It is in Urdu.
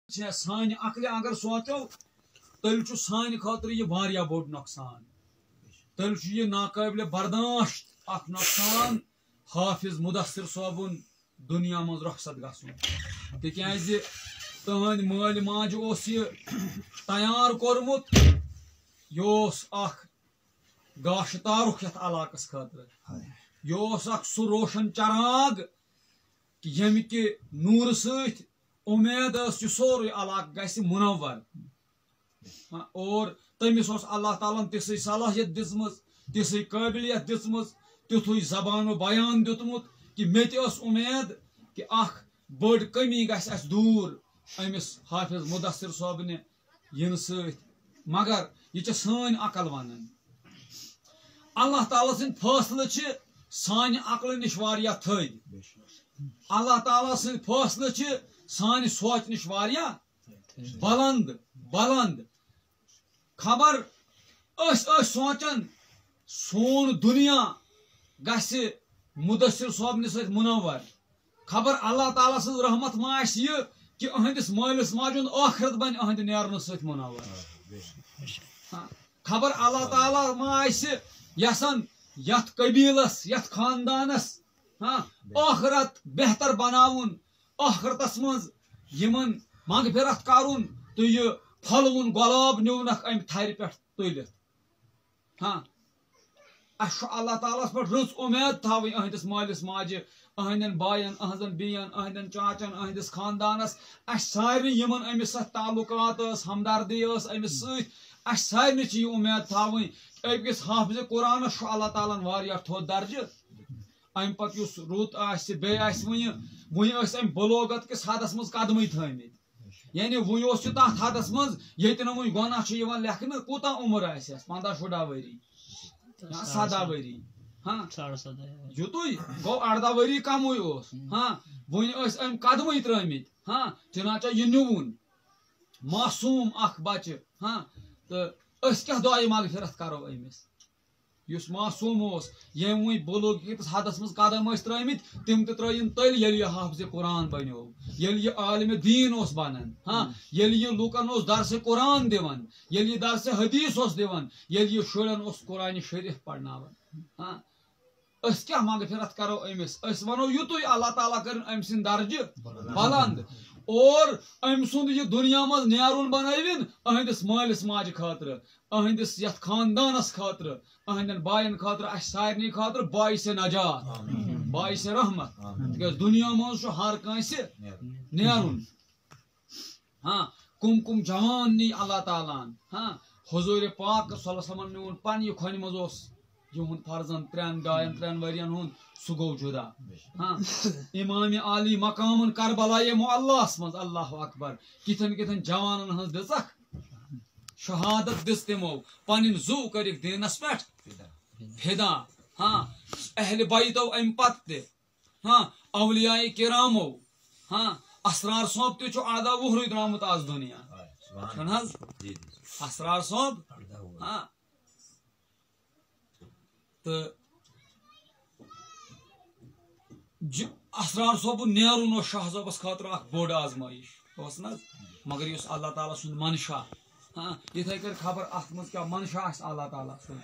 سان عقل اگر سوچو تیل سان خاطر یہ واریا بوڑ نقصان تیل یہ ناقابل برداشت اخ نقصان حافظ مدثر صوبن دنیا من رخصت گھن تاز تہند مال ماج یہ تیار کورمت یہ گاش تارک یت علاقہ خاطر یہ سہ روشن چراغ کہ یم کہ نور ست امید یہ سوری علاقہ گھس منور اور تمس اللہ تعالیٰ تِژھ صلاحیت دِژمٕژ تِژھ قٲبلیت دِژمٕژ تیُتھُے زبان و بیان دیُتمُت کہ مےٚ تہِ ٲس امید کہ اکھ بٔڑ کمی گژھِ اَسہِ دوٗر أمِس حافظ مدثر صٲبنہِ یِنہٕ سۭتۍ مگر یہِ چھےٚ سٲنۍ عقل ونان اللہ تعالیٰ سٕنٛدۍ فٲصلہٕ چھِ سانہِ عقلہٕ نِش واریاہ تھٔدۍ اللہ تعالیٰ سٕنٛدۍ فٲصلہٕ چھِ سانہِ سونٛچ نِش واریاہ بلند بلند خبر سوچان سون دنیا گھس مدثر صوبنہ ست منور خبر اللہ تعالیٰ سن رحمت ما یہ کہ اہندس مالس ماجہ آخرت بن اہند نیرن ست منور خبر اللہ تعالیٰ ما یسان یت قبیلس یت خاندانس آخرت بہتر بناون آخرتس مز یمن مغفرت کرن تو یہ پھلون گلاب نیونک ام تھر پہ تلت اللہ تعالیٰ پہ رٕژ امید تھوٕنۍ اہندس مالس ماجہ اہندین باین اہنزن بیین اہندین چاچن اہندس خاندانس اس سارے یمن امس ست تعلقات ہمدردی امس ست سارے یہ امید تھوٕنۍ أکِس حافظ قرآنس اللہ تعالیٰ واریاہ تھوٚد درجہ ام پتہ یس رُت آسہِ بیٚیہِ آسہِ وۄنۍ ٲسۍ ام بلوغت کس حدس مز قدمٕے تھٲمٕتۍ یعنی وی تر حدس مز یہ ون گناہ لکھنہ کوتہ عمر آس 15-16 ؤری 17 ؤری یُتُے گوٚو 18 ؤری کمٕے اوس ون ام قدمٕے ترٲمٕتۍ چنانچہ یہ نیوٗن معصوٗم اکھ بچہ تو أسۍ کیٛاہ دعایہِ مغفرت کرو أمِس یُس معصوٗم اوس یم وۄنۍ بلوغ کِس حدس مز قدم ٲسۍ ترٲمٕتۍ تِم تہِ ترٲیِن تیٚلہِ ییٚلہِ یہِ حافظ قرآن بنیو ییٚلہِ یہِ عالم دیٖن اوس بنان ییٚلہِ یہِ لُکن اوس درسِ قرآن دِوان ییٚلہِ یہِ درسِ حدیث اوس دِوان ییٚلہِ یہِ شُرٮ۪ن اوس قرآنِ شریف پرناوان أسۍ کیٛاہ مغفرت کرو أمِس أسۍ ونو یُتُے اللہ تعالیٰ کرن أمۍ سٕنٛدۍ درجہ بلند اور أمۍ سُنٛد یہِ دُنیا منٛز نیرُن بنٲوِن أہندِس مٲلِس ماجہِ خٲطرٕ أہندِس یتھ خاندانس خٲطرٕ أہندٮ۪ن باین خٲطرٕ اسہِ سارنٕے خٲطرٕ باعث نجات باعث رحمت تِکیٛازِ دُنیا منٛز چھُ ہر کٲنٛسہِ نیرُن کم کم جوان نی اللہ تعالیٰ حضور پاک صلی اللہ علیہ وسلم نیون پننہِ کھۄنہِ منٛز اوس یِہُنٛد فرزند 3 ؤرین ہُنٛد سُہ گوٚو جُدا امام عالی مقامن کربلائے معلاہس منٛز اللہ اکبر کِتھن کِتھن جوانن ہٕنٛز دِژکھ شہادت دِژ تِمو پنٕنۍ زُو کٔرِکھ دیٖنس پٮ۪ٹھ فدا اہل بیتو امہِ پتہٕ تہِ اولیاء کرامو اسرار صٲب تہِ چھُ 18 وُہرُے درٛامُت آز دُنیا چھُنہٕ حظ اسرار صٲب تہٕ اسرار صٲبُن نیرُن اوس شاہ صٲبس خٲطرٕ اکھ بوٚڑ آزمٲیش اوس نہ مگر یُس اللہ تعالیٰ سُنٛد منشا یِتھے کٔنۍ خبر اتھ منٛز کیٛاہ منشا آسہِ اللہ تعالیٰ سُنٛد